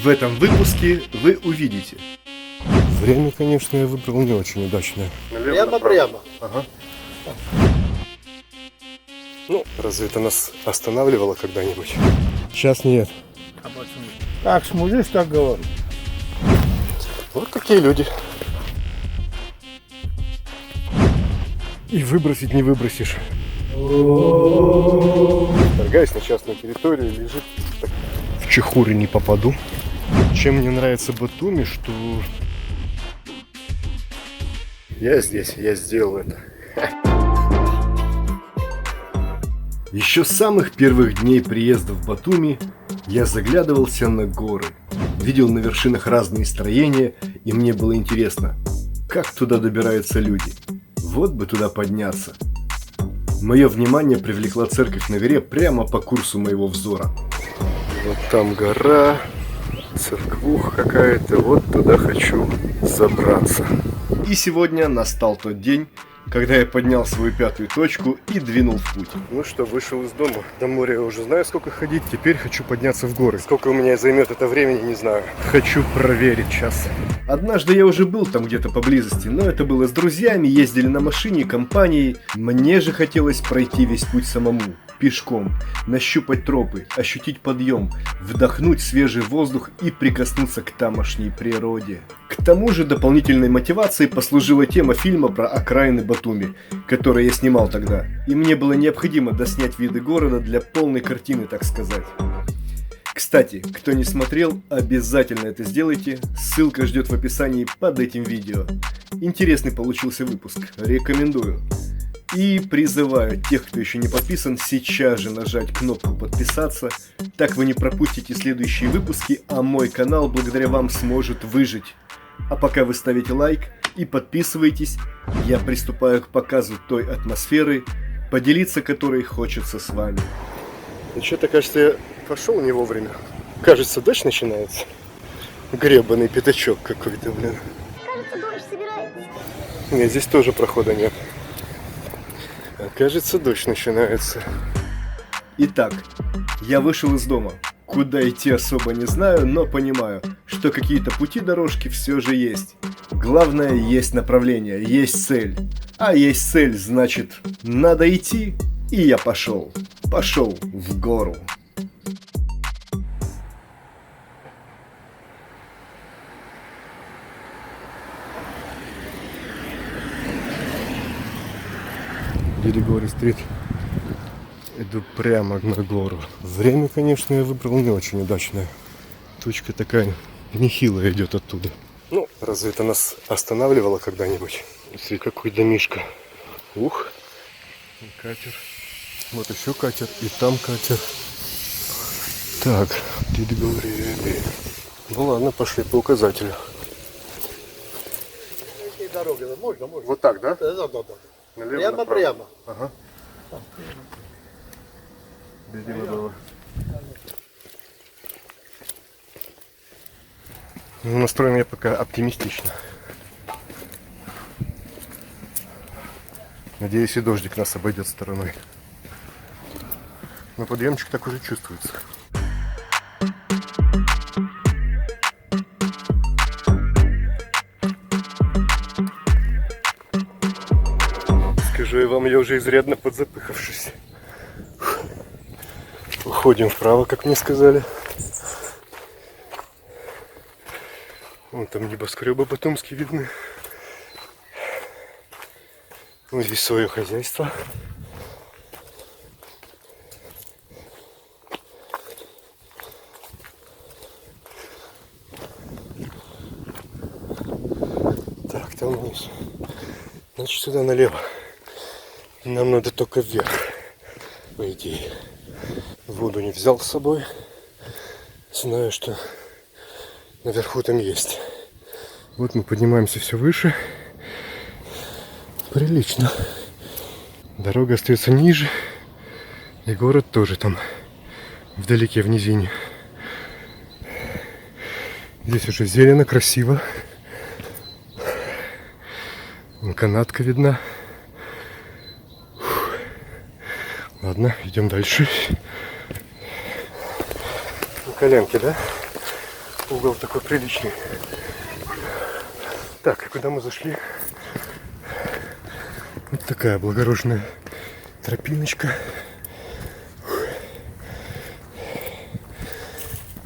В этом выпуске вы увидите. Время, конечно, я выбрал не очень удачное. Прямо. Ага. Ну, разве это нас останавливало когда-нибудь? Сейчас нет. Как смужишь, так говорю. Вот такие люди. И выбросить не выбросишь. Торгаюсь на частную территорию, лежит. В чехуры не попаду. Чем мне нравится Батуми, что я здесь, я сделал это. Еще с самых первых дней приезда в Батуми я заглядывался на горы, видел на вершинах разные строения, и мне было интересно, как туда добираются люди. Вот бы туда подняться. Мое внимание привлекла церковь на горе прямо по курсу моего взора. Вот там гора, церквуха какая-то, вот туда хочу забраться. И сегодня настал тот день, когда я поднял свою пятую точку и двинул в путь. Ну что, вышел из дома. До моря я уже знаю, сколько ходить. Теперь хочу подняться в горы. Сколько у меня займет это времени, не знаю. Хочу проверить сейчас. Однажды я уже был там где-то поблизости, но это было с друзьями, ездили на машине, компанией. Мне же хотелось пройти весь путь самому, пешком, нащупать тропы, ощутить подъем, вдохнуть свежий воздух и прикоснуться к тамошней природе. К тому же дополнительной мотивацией послужила тема фильма про окраины Батуми, который я снимал тогда, и мне было необходимо доснять виды города для полной картины, так сказать. Кстати, кто не смотрел, обязательно это сделайте, ссылка ждет в описании под этим видео. Интересный получился выпуск, рекомендую. И призываю тех, кто еще не подписан, сейчас же нажать кнопку подписаться, так вы не пропустите следующие выпуски, а мой канал благодаря вам сможет выжить. А пока вы ставите лайк и подписываетесь, я приступаю к показу той атмосферы, поделиться которой хочется с вами. Ну что-то, кажется, я пошел не вовремя. Кажется, дождь начинается. Гребаный пятачок какой-то, блин. Кажется, дождь собирается. Нет, здесь тоже прохода нет. А кажется, дождь начинается. Итак, я вышел из дома. Куда идти особо не знаю, но понимаю, что какие-то пути дорожки все же есть. Главное, есть направление, есть цель. А есть цель, значит, надо идти. И я пошел. Пошел в гору. Григорий-стрит. Иду прямо на гору. Время, конечно, я выбрал не очень удачное. Точка такая нехилая идет оттуда. Ну, разве это нас останавливало когда-нибудь? Смотри, какой домишко. Ух, катер. Вот еще катер, и там катер. Так, Григорий. Ну ладно, пошли по указателю. Дорога, можно. Вот так, да? Да. Налево, Прямо. Ага. Беги направо. Ну, настроен я пока оптимистично. Надеюсь, и дождик нас обойдет стороной. Но подъемчик так уже чувствуется. Скажу я вам, я уже изрядно подзапыхавшись. Уходим вправо, как мне сказали. Вон там небоскребы батумские видны. Вот здесь свое хозяйство. Так, там вниз. Значит, сюда налево. Нам надо только вверх, по идее. Воду не взял с собой. Знаю, что наверху там есть. Вот мы поднимаемся все выше. Прилично. Дорога остается ниже. И город тоже там вдалеке, в низине. Здесь уже зелено, красиво. Вон канатка видна. Ладно, идем дальше. На коленке, да? Угол такой приличный. Так, и куда мы зашли? Вот такая благородная тропиночка.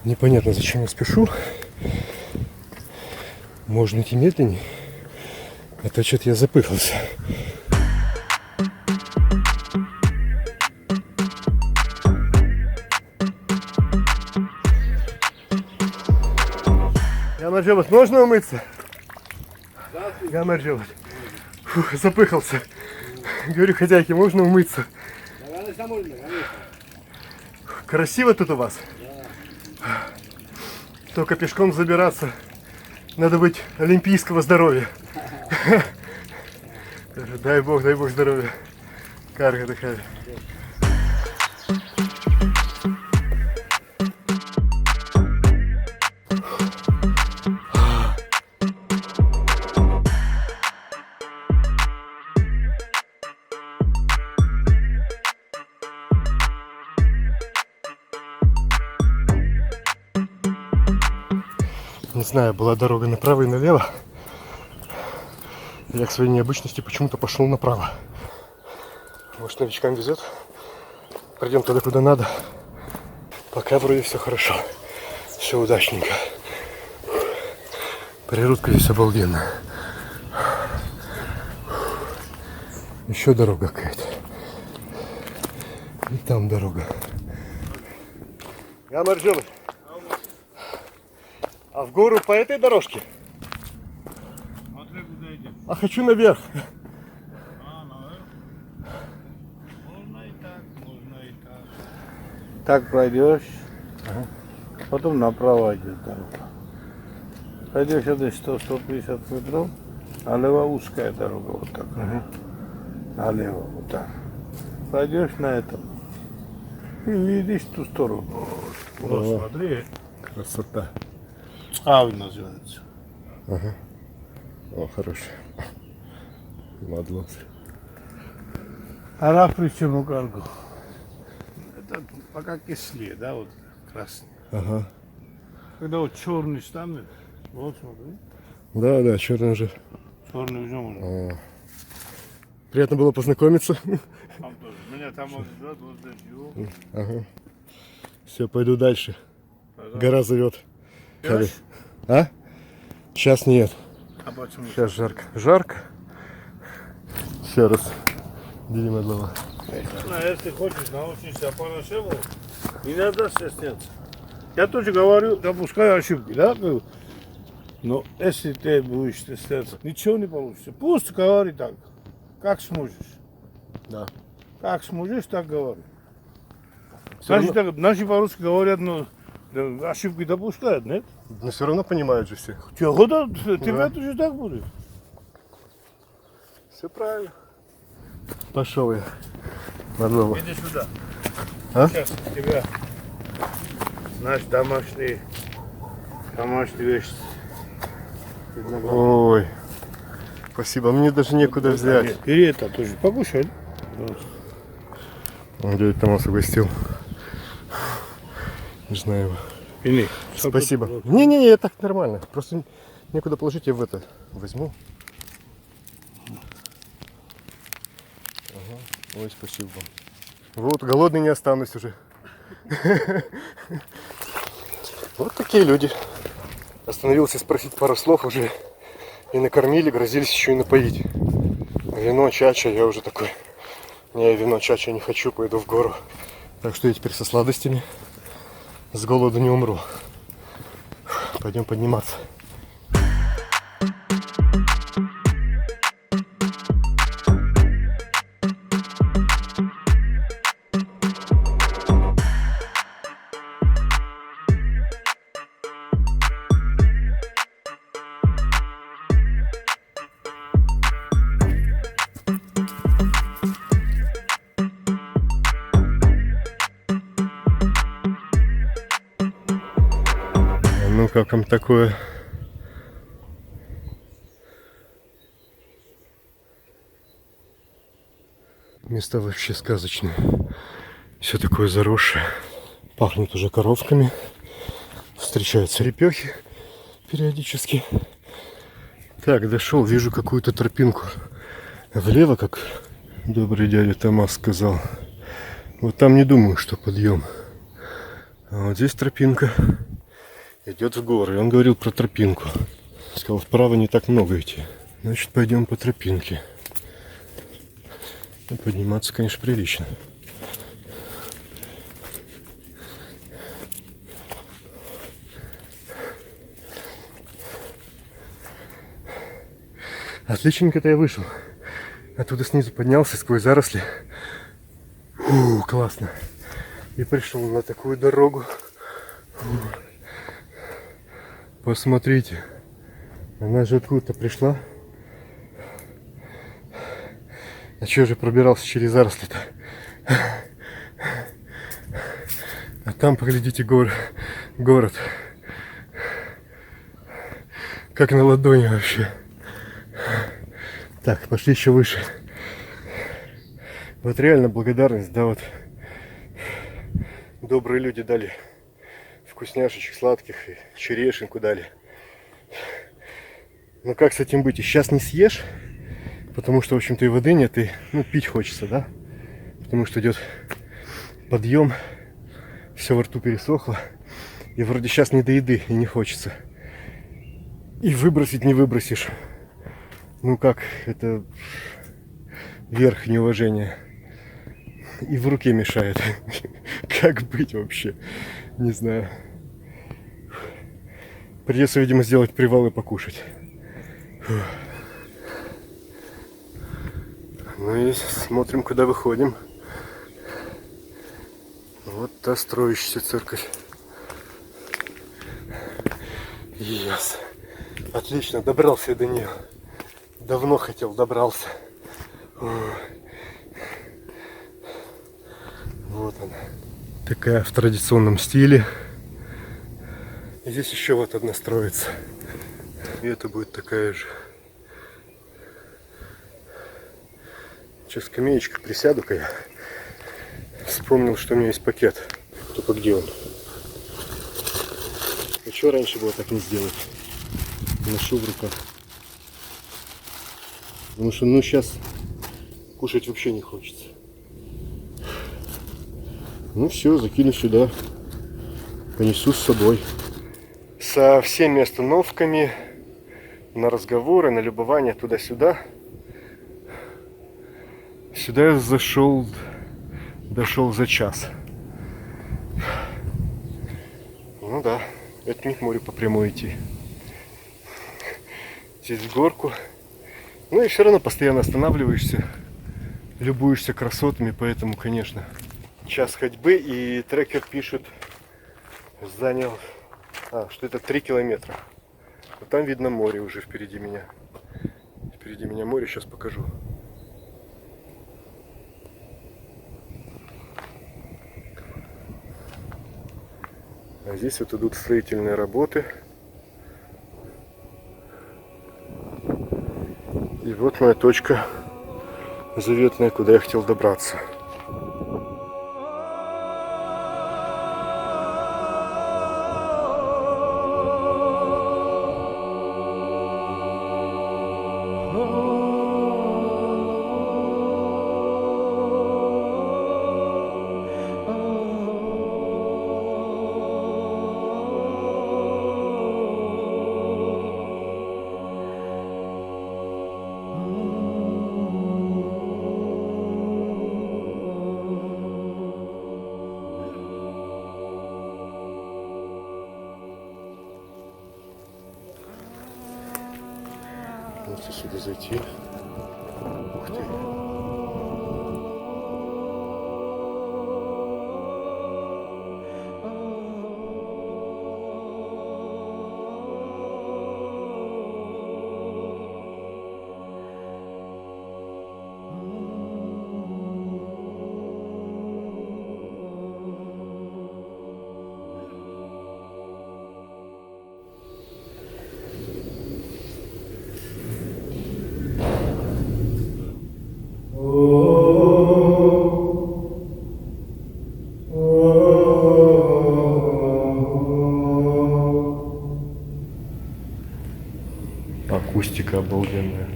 Непонятно, зачем я спешу. Можно идти медленнее. А то что-то я запыхался. Ямарджелот, можно умыться? Ямарджелот. Запыхался. Говорю хозяйке, можно умыться? Красиво тут у вас? Только пешком забираться. Надо быть олимпийского здоровья. Дай бог здоровья. Карга такая. Не знаю, была дорога направо и налево. Я к своей необычности почему-то пошел направо. Может, новичкам везет. Пройдем туда, куда надо. Пока вроде все хорошо. Все удачненько. Природка здесь обалденная. Еще дорога какая-то. И там дорога. Ямарджелот. А в гору по этой дорожке? Смотри, куда идем. А хочу наверх. Наверх. Можно и так, можно и так. Так пройдешь, потом направо идет дорога. Пойдешь это 100-150 метров, а лево узкая дорога вот так. Налево вот так. Пойдешь на этом и видишь ту сторону. Вот, смотри. Красота. Ави называется. Ага. О, хороший. Мадлот. А причем каргу. Это пока кислее, да, вот красный. Ага. Когда вот черный станет, вот смотри, Да, черный уже. черный уже можно. Приятно было познакомиться. Там тоже. Меня там вот ждет, вот дождю. Ага. Все, пойду дальше. Пожалуйста. Гора зовет. Идешь? А? Сейчас нет. А почему? Сейчас жарко. Жарко. Еще раз. Дима глава. Если хочешь научиться по-нашему, не надо стесняться. Я тоже говорю, допускаю ошибки, да? Но если ты будешь стесняться, ничего не получится. Пусть говори так, как сможешь. Да. Как сможешь, так говори. Всё равно- Наши по-русски говорят, но ошибки допускают, нет? Но все равно понимают же все. Чего да, тебя тоже так будет. Все правильно. Пошел я. Мадлова. Иди сюда. А? Сейчас тебя наш домашний вещь. Ой. Спасибо. Мне даже некуда взять. И это тоже покушай. Он дядя Томас угостил. Не знаю его. Или. Спасибо. Не, я так нормально. Просто некуда положить, я в это возьму. Ага. Ой, спасибо вам. Вот, голодный не останусь уже. Вот такие люди. Остановился спросить пару слов уже. И накормили, грозились еще и напоить. Вино, чача, я уже такой. Не, вино, чача не хочу, пойду в гору. Так что я теперь со сладостями. С голоду не умру. Пойдем подниматься. Ну как вам такое? Места вообще сказочные. Все такое заросшее. Пахнет уже коровками. встречаются репехи периодически. Так, дошел, вижу какую-то тропинку влево, как добрый дядя Томас сказал. Вот там не думаю, что подъем. А вот здесь тропинка идет в горы. Он говорил про тропинку. Сказал, вправо не так много идти. Значит, пойдем по тропинке. И подниматься, конечно, прилично. Отличненько-то я вышел. Оттуда снизу поднялся сквозь заросли. Фу, классно. И пришел на такую дорогу. Фу. Посмотрите. Она же откуда-то пришла. А что же пробирался через заросли-то? А там, поглядите, город. Как на ладони вообще. Так, пошли еще выше. Вот реально благодарность, да, вот добрые люди дали вкусняшечек сладких и черешенку дали. Ну как с этим быть? И сейчас не съешь, потому что, в общем-то, и воды нет, и пить хочется, да? Потому что идет подъем, все во рту пересохло, и вроде сейчас не до еды, и не хочется. И выбросить не выбросишь. Ну как, это верх неуважения. И в руке мешает. Как быть вообще? Не знаю. Придется, видимо, сделать привал и покушать. Ну и смотрим, куда выходим. Вот та строящаяся церковь. Yes. Отлично, добрался я до нее. Давно хотел, добрался. Вот она. Такая в традиционном стиле. И здесь еще вот одна строится. И это будет такая же. Сейчас скамеечка, присяду-ка я. Вспомнил, что у меня есть пакет. Только где он? А что раньше было так не сделать? Ношу в руках. Потому что, сейчас кушать вообще не хочется. Ну все, закину сюда. Понесу с собой. Со всеми остановками на разговоры, на любование туда-сюда. Сюда я дошел за час. Ну да, это не к морю по прямой идти. Здесь в горку. Ну и все равно постоянно останавливаешься, любуешься красотами, поэтому, конечно, час ходьбы, и трекер пишет, занял, что это 3 километра. Вот там видно море уже впереди меня. Впереди меня море, сейчас покажу. А здесь вот идут строительные работы. И вот моя точка заветная, куда я хотел добраться. Можете сюда зайти. Ух ты. акустика обалденная.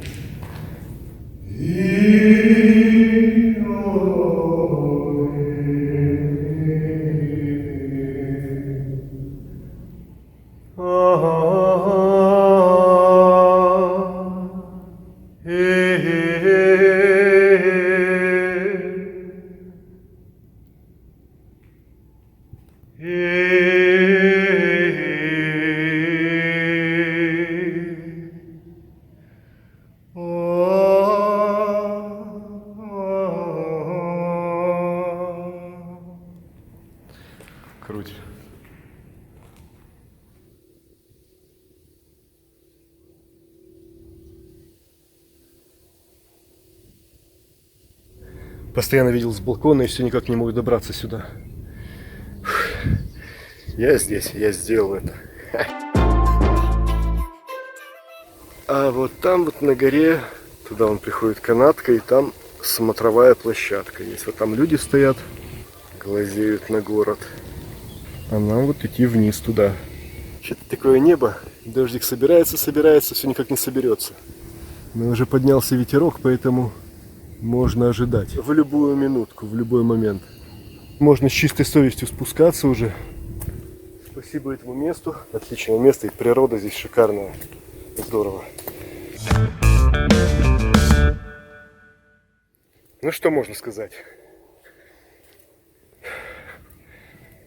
Круть. Постоянно видел с балкона и все никак не могу добраться сюда. Я здесь, я сделал это. А вот там вот на горе, туда он приходит канатка, и там смотровая площадка есть. Вот там люди стоят, глазеют на город. А нам вот идти вниз туда. Что-то такое небо, дождик собирается, все никак не соберется. Но уже поднялся ветерок, поэтому можно ожидать. В любую минутку, в любой момент. Можно с чистой совестью спускаться уже. Спасибо этому месту. Отличное место, и природа здесь шикарная. Здорово. Ну что можно сказать?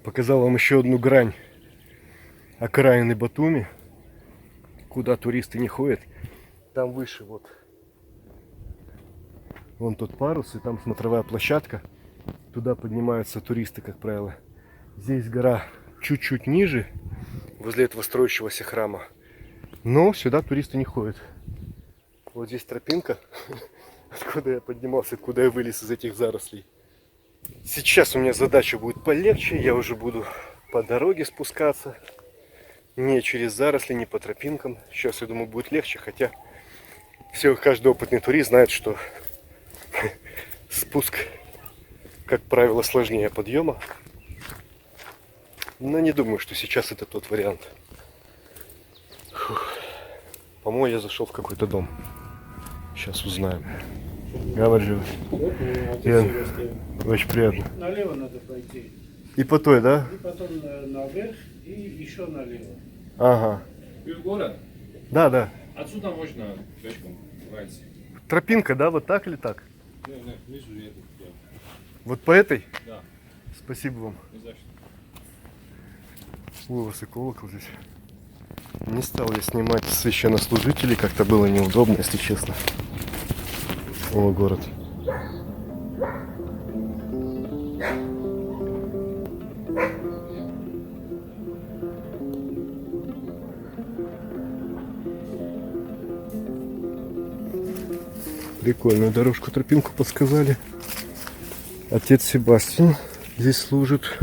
Показал вам еще одну грань окраины Батуми, куда туристы не ходят. Там выше вот вон тот парус, и там смотровая площадка. Туда поднимаются туристы, как правило. Здесь гора чуть-чуть ниже, возле этого строящегося храма. Но сюда туристы не ходят. Вот здесь тропинка, откуда я поднимался, откуда я вылез из этих зарослей. Сейчас у меня задача будет полегче. Я уже буду по дороге спускаться. Не через заросли, не по тропинкам. Сейчас, я думаю, будет легче. Хотя каждый опытный турист знает, что спуск, как правило, сложнее подъема. Но не думаю, что сейчас это тот вариант. По-моему, я зашел в какой-то дом. Сейчас узнаем. Говорю. Очень приятно. Налево надо пойти. И по той, да? И потом наверх, и еще налево. Ага. И в город? Да, да. Отсюда можно пешком пройти. Тропинка, да? Вот так или так? Не, внизу едут. Вот по этой? Да. Спасибо вам. Не за что. О, у вас и колокол здесь. Не стал я снимать священнослужителей, как-то было неудобно, если честно. О, город. Прикольную дорожку, тропинку подсказали. Отец Себастьян здесь служит.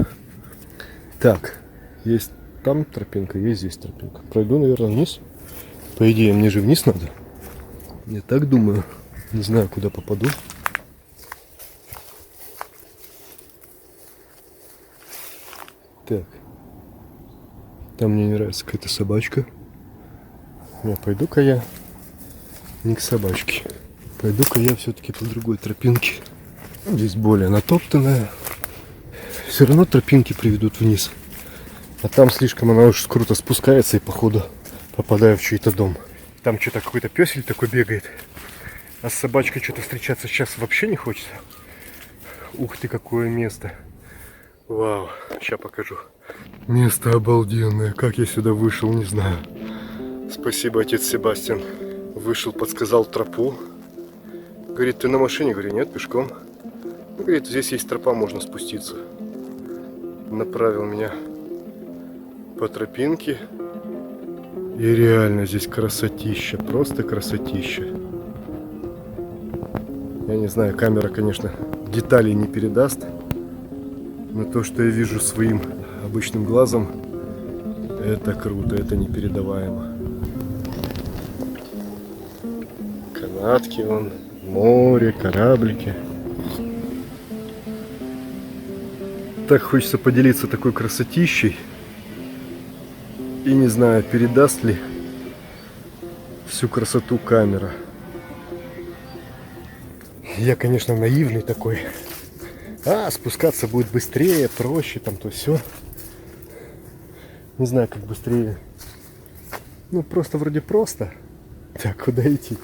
Так, есть там тропинка, есть здесь тропинка. Пройду, наверное, вниз. По идее, мне же вниз надо. Я так думаю. Не знаю, куда попаду. Так. Там мне не нравится какая-то собачка. Пойду-ка я не к собачке. Пойду-ка я все-таки по другой тропинке. Здесь более натоптанная. Все равно тропинки приведут вниз. А там слишком она уж круто спускается, и походу попадаю в чей-то дом. Там что-то какой-то пёсель такой бегает. А с собачкой что-то встречаться сейчас вообще не хочется. Ух ты, какое место. Вау, сейчас покажу. Место обалденное. Как я сюда вышел, не знаю. Спасибо, отец Себастьян. Вышел, подсказал тропу. Говорит, ты на машине? Говорю, нет, пешком. Говорит, здесь есть тропа, можно спуститься. Направил меня по тропинке. И реально здесь красотища, просто красотища. Я не знаю, камера, конечно, деталей не передаст. Но то, что я вижу своим обычным глазом, это круто, это непередаваемо. Канатки, вон, море, кораблики. Так хочется поделиться такой красотищей. И не знаю, передаст ли всю красоту камера. Я, конечно, наивный такой. Спускаться будет быстрее, проще, там то все. Не знаю, как быстрее. Ну, просто вроде просто. Так, куда идти?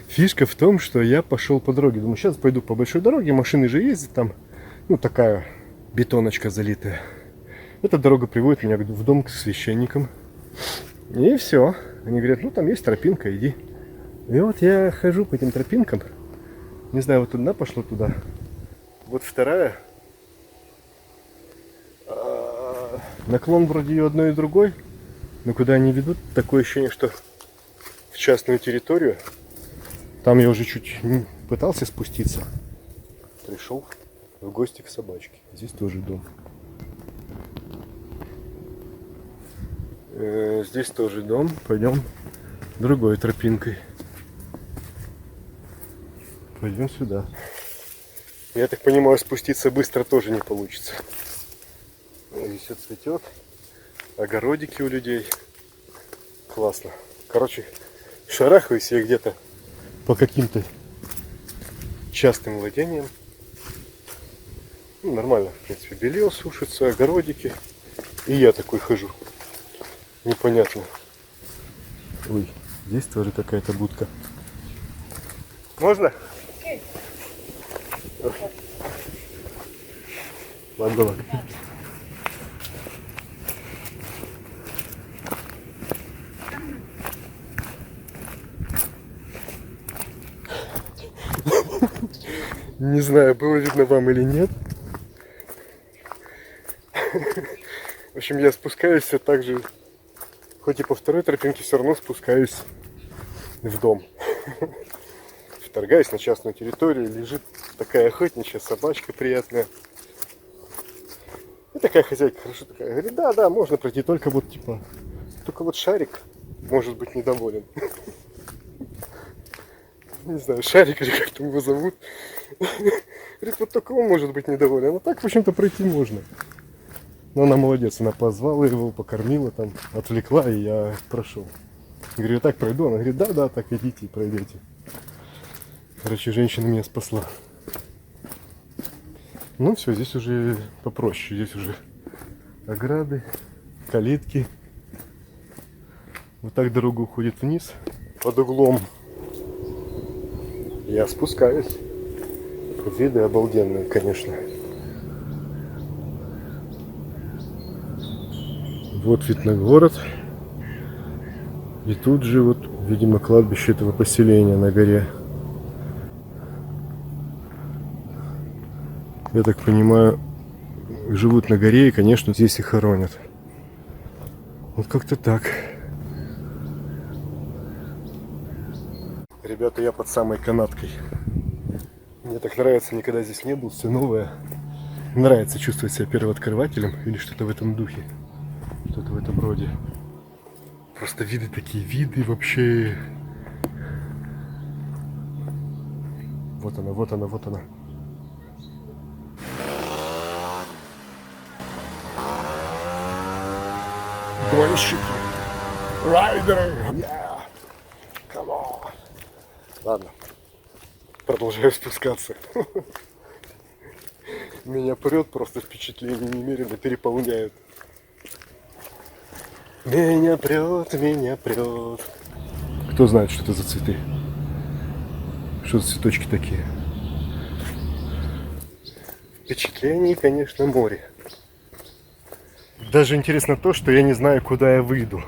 Фишка в том, что я пошел по дороге. Думаю, сейчас пойду по большой дороге, машины же ездят там. Ну, такая бетоночка залитая. Эта дорога приводит меня в дом к священникам. И все. Они говорят, ну, там есть тропинка, иди. И вот я хожу по этим тропинкам. Не знаю, вот одна пошла туда. Вот вторая. Наклон вроде и одной, и другой. Но куда они ведут, такое ощущение, что в частную территорию. Там я уже чуть не пытался спуститься. Пришел в гости к собачке. Здесь тоже дом. Здесь тоже дом. Пойдем другой тропинкой. Пойдем сюда. Я так понимаю, спуститься быстро тоже не получится. Здесь все цветет. Огородики у людей. Классно. Короче, шарахаюсь я где-то по каким-то частным владениям. Ну, нормально, в принципе, белье сушится, огородики. И я такой хожу. Непонятно. Ой, здесь тоже какая-то будка. Можно? Ладно, ладно. Не знаю, было видно вам или нет. В общем, я спускаюсь все так же, хоть и по второй тропинке, все равно спускаюсь в дом. Вторгаюсь на частную территорию, лежит такая охотничья собачка приятная. И такая хозяйка хорошо такая, говорит, да, можно пройти, только вот типа, только вот Шарик может быть недоволен. Не знаю, Шарик или как там его зовут. Говорит, вот только он может быть недоволен. А так, в общем-то, пройти можно. Но она молодец, она позвала его, покормила там, отвлекла, и я прошел. Говорю, я так пройду. Она говорит, да, так идите и пройдете. Короче, женщина меня спасла. Ну все, здесь уже попроще. Здесь уже ограды, калитки. Вот так дорога уходит вниз под углом. Я спускаюсь. Виды обалденные, конечно. Вот вид на город. И тут же вот, видимо, кладбище этого поселения на горе. Я так понимаю, живут на горе и, конечно, здесь и хоронят. Вот как-то так. Ребята, я под самой канаткой. Мне так нравится, никогда здесь не был, все новое. Нравится чувствовать себя первооткрывателем или что-то в этом духе. Что-то в этом роде. Просто виды такие, виды вообще. Вот она, вот она, вот она. Гонщики. Райдеры. Yeah. Come on. Ладно. Продолжаю спускаться. Меня прет, просто впечатления немерено переполняют. Меня прет, меня прет. Кто знает, что это за цветы? Что за цветочки такие? Впечатлений, конечно, море. Даже интересно то, что я не знаю, куда я выйду.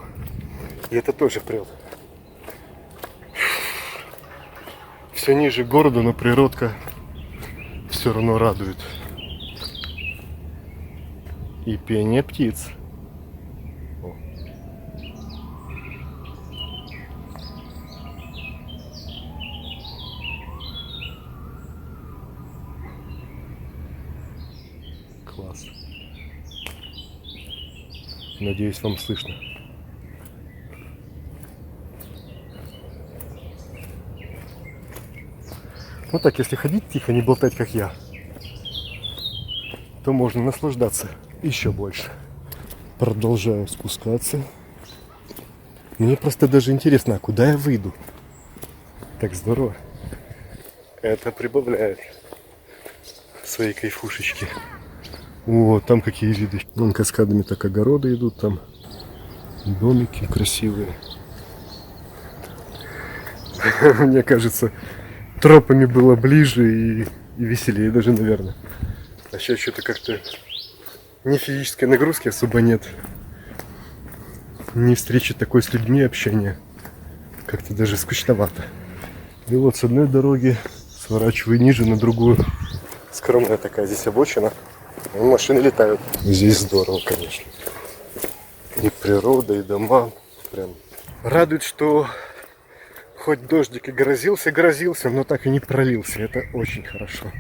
И это тоже прет. Все ниже города, но природка все равно радует. И пение птиц. О. Класс. Надеюсь, вам слышно. Вот так, если ходить тихо, не болтать, как я, то можно наслаждаться еще больше. Продолжаю спускаться. Мне просто даже интересно, а куда я выйду? Так здорово. Это прибавляет свои кайфушечки. О, там какие виды. Вон каскадами так огороды идут, там домики красивые. Мне кажется, тропами было ближе и веселее даже, наверное. А сейчас что-то как-то ни физической нагрузки особо нет. Ни встречи такой с людьми, общения. Как-то даже скучновато. И вот с одной дороги сворачиваю ниже на другую. Скромная такая здесь обочина. Машины летают. Здесь здорово, конечно. И природа, и дома. Прям радует, что хоть дождик и грозился, но так и не пролился. Это очень хорошо.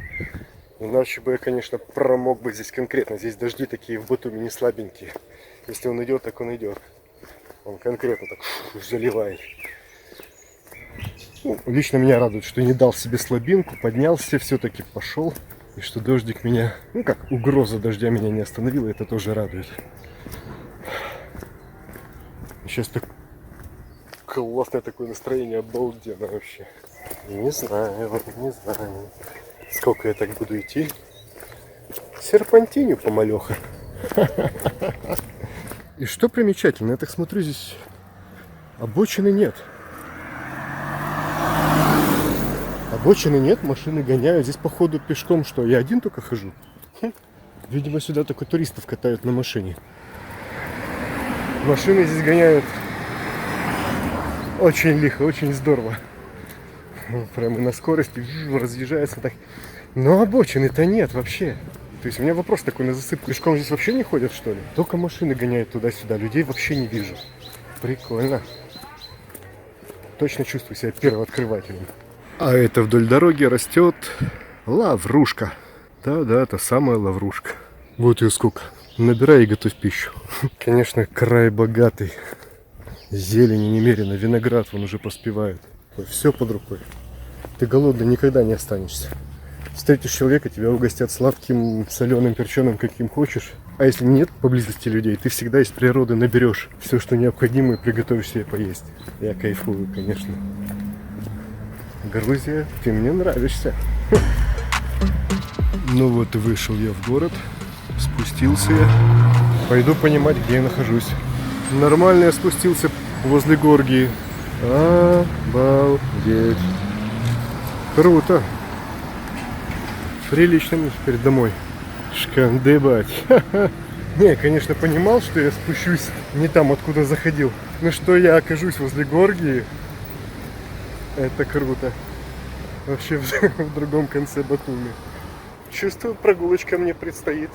Иначе бы я, конечно, промок бы здесь конкретно. Здесь дожди такие в Батуми не слабенькие. Если он идет, так он идет. Он конкретно так заливает. Ну, лично меня радует, что не дал себе слабинку, поднялся, все-таки пошел. И что дождик меня, ну как, угроза дождя меня не остановила, это тоже радует. Сейчас так классное такое настроение, обалденно вообще. Не знаю. Сколько я так буду идти? Серпантиню помалеха. И что примечательно, я так смотрю, здесь обочины нет. Обочины нет, машины гоняют. Здесь походу пешком что? Я один только хожу. Видимо, сюда только туристов катают на машине. Машины здесь гоняют очень лихо, очень здорово. Прямо на скорости разъезжается так. Но обочины-то нет вообще. То есть у меня вопрос такой на засыпку. Пешком здесь вообще не ходят, что ли? Только машины гоняют туда-сюда. Людей вообще не вижу. Прикольно. Точно чувствую себя первооткрывателем. А это вдоль дороги растет лаврушка. Да, это самая лаврушка. Вот ее сколько. Набирай и готовь пищу. Конечно, край богатый. Зелени немерено. Виноград вон уже поспевает. Все под рукой. Ты голодный никогда не останешься. Встретишь человека, тебя угостят сладким, соленым, перченым, каким хочешь. А если нет поблизости людей, ты всегда из природы наберешь все, что необходимо, и приготовишь себе поесть. Я кайфую, конечно. Грузия, ты мне нравишься. Ну вот и вышел я в город. Спустился я. Пойду понимать, где я нахожусь. Нормально я спустился возле Горгии. Обалдеть. Круто. Прилично мне теперь домой шкандыбать. Не, конечно, понимал, что я спущусь не там, откуда заходил. Но что я окажусь возле Горгии, это круто. Вообще в другом конце Батуми. Чувствую, прогулочка мне предстоит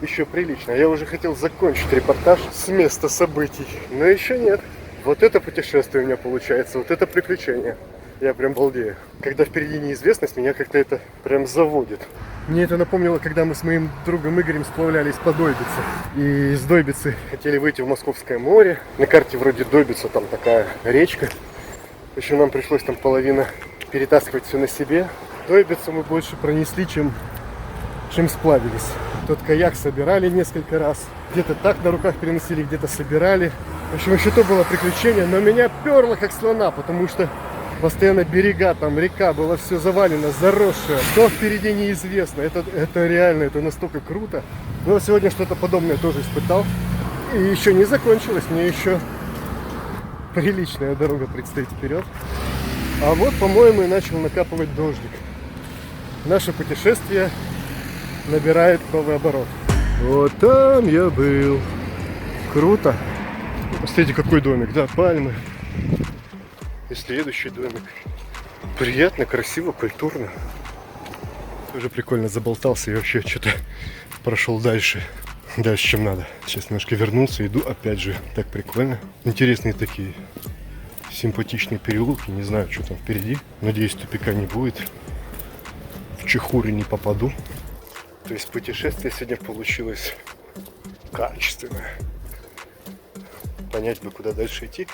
еще прилично. Я уже хотел закончить репортаж с места событий, но еще нет. Вот это путешествие у меня получается, вот это приключение. Я прям балдею. Когда впереди неизвестность, меня как-то это прям заводит. Мне это напомнило, когда мы с моим другом Игорем сплавлялись по Дойбице. И из Дойбицы хотели выйти в Московское море. На карте вроде Дойбица, там такая речка. В общем, нам пришлось там половина перетаскивать все на себе. Дойбицу мы больше пронесли, чем сплавились. Тот каяк собирали несколько раз. Где-то так на руках переносили, где-то собирали. В общем, еще то было приключение. Но меня перло как слона, потому что постоянно берега, там река, было все завалено, заросшее. Что впереди неизвестно. Это реально, это настолько круто. Но сегодня что-то подобное тоже испытал. И еще не закончилось, мне еще приличная дорога предстоит вперед. А вот, по-моему, и начал накапывать дождик. Наше путешествие набирает новый оборот. Вот там я был. Круто. Посмотрите, какой домик, да, пальмы. И следующий домик. Приятно, красиво, культурно. Тоже прикольно заболтался и вообще что-то прошел дальше, чем надо. Сейчас немножко вернулся, иду опять же. Так прикольно. Интересные такие симпатичные переулки. Не знаю, что там впереди. Надеюсь, тупика не будет. В чехуры не попаду. То есть путешествие сегодня получилось качественное. Понять бы, куда дальше идти.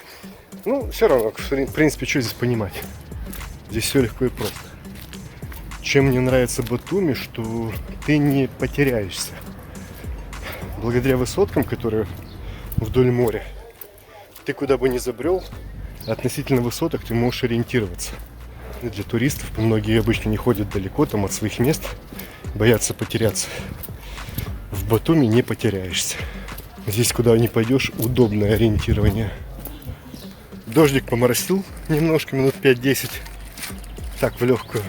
Ну, все равно, в принципе, что здесь понимать. Здесь все легко и просто. Чем мне нравится Батуми, что ты не потеряешься. Благодаря высоткам, которые вдоль моря, ты куда бы ни забрел, относительно высоток ты можешь ориентироваться. И для туристов многие обычно не ходят далеко там от своих мест, боятся потеряться. В Батуми не потеряешься. Здесь, куда ни пойдешь, удобное ориентирование. Дождик поморосил немножко, минут 5-10. Так, в легкую.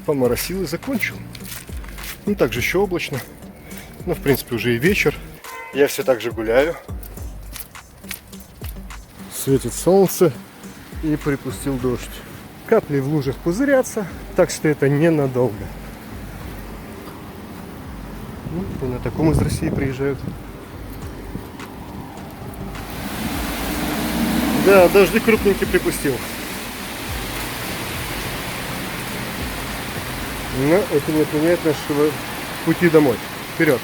Поморосил и закончил. Ну, также еще облачно. Ну, в принципе, уже и вечер. Я все так же гуляю. Светит солнце и припустил дождь. Капли в лужах пузырятся, так что это ненадолго. Ну, и на таком из России приезжают. Да, дождик крупненький припустил. Но это не отменяет нашего пути домой. Вперед!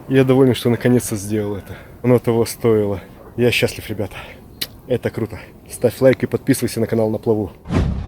Я доволен, что наконец-то сделал это. Оно того стоило. Я счастлив, ребята. Это круто. Ставь лайк и подписывайся на канал На Плаву.